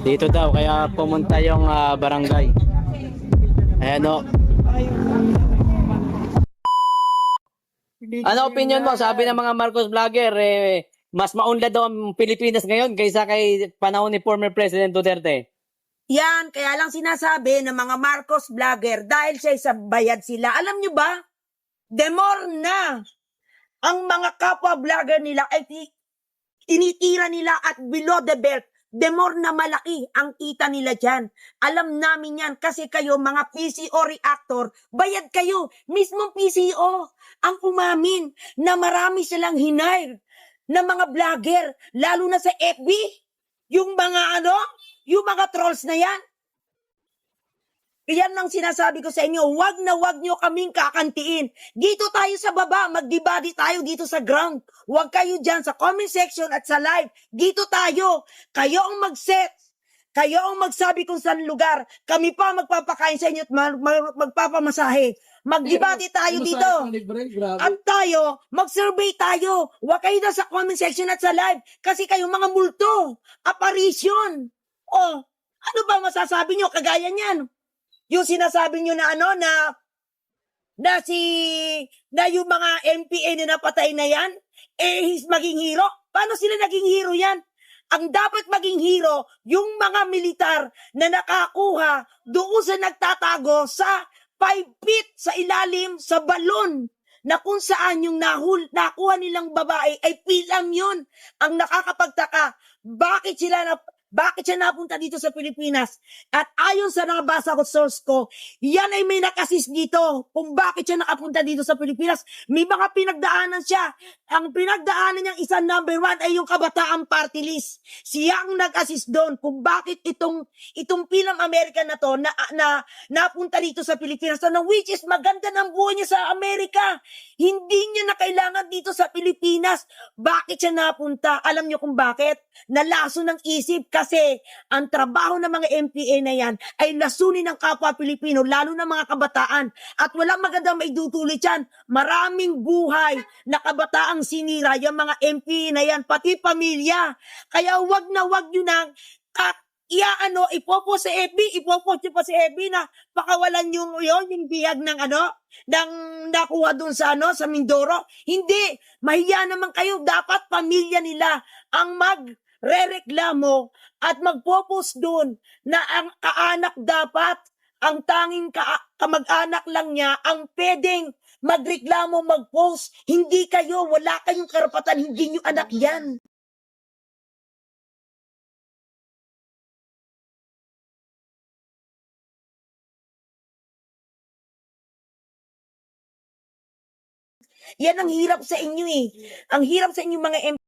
Dito daw, kaya pumunta yung barangay. Ayan o. Ano opinion mo? Sabi ng mga Marcos vlogger, mas maunlad daw ang Pilipinas ngayon kaysa kay panahon ni former President Duterte. Yan, kaya lang sinasabi ng mga Marcos vlogger dahil siya sa bayad sila. Alam nyo ba, the more na ang mga kapwa vlogger nila ay tinitira nila at below the belt, the more na malaki ang kita nila dyan. Alam namin yan kasi kayo mga PCO reactor, bayad kayo. Mismong PCO ang umamin na marami silang hinire na mga vlogger, lalo na sa FB. Yung mga trolls na yan. Yan ang sinasabi ko sa inyo, wag na wag nyo kaming kakantiin. Dito tayo sa baba, mag-debate tayo dito sa ground. Wag kayo dyan sa comment section at sa live. Dito tayo. Kayo ang mag-set. Kayo ang magsabi kung saan lugar. Kami pa magpapakain sa inyo at magpapamasahe. Mag-debate tayo dito. At tayo, mag-survey tayo. Wag kayo na sa comment section at sa live. Kasi kayo mga multo. Apparition. Oh, ano ba masasabi nyo? Kagaya niyan. Yung sinasabi nyo na na yung mga MPA na napatay na yan, maging hero. Paano sila naging hero yan? Ang dapat maging hero, yung mga militar na nakakuha doon sa nagtatago sa 5 feet sa ilalim sa balon na kung saan yung nakuha nilang babae ay pilam yun. Ang nakakapagtaka, bakit siya napunta dito sa Pilipinas? At ayon sa nabasa ko source ko, yan ay may nakasis dito kung bakit siya nakapunta dito sa Pilipinas. May mga pinagdaanan siya. Ang pinagdaanan niyang isa number 1 ay yung Kabataan Party List. Siya ang nag-assist doon kung bakit itong Pilam American na to na napunta dito sa Pilipinas. So, which is maganda ng buhay niya sa Amerika. Hindi niya na kailangan dito sa Pilipinas. Bakit siya napunta? Alam niyo kung bakit? Nalaso ng isip kasi ang trabaho ng mga MPA na yan ay lasunin ng kapwa Pilipino, lalo na mga kabataan. At walang magandang maidutulid yan. Maraming buhay na kabataang sinira yung mga MPA na yan, pati pamilya. Kaya wag na wag nyo nang ipopost sa FB, ipopost nyo pa sa FB na pakawalan yung bihag ng ng nakuha dun sa sa Mindoro. Hindi, mahiya naman kayo. Dapat pamilya nila ang magrereklamo at magpo-post dun na ang kaanak dapat, ang tanging kamag-anak lang niya ang pwedeng magreklamo, mag-post. Hindi kayo, wala kayong karapatan, hindi nyo anak yan. Yan ang hirap sa inyo eh. Ang hirap sa inyo mga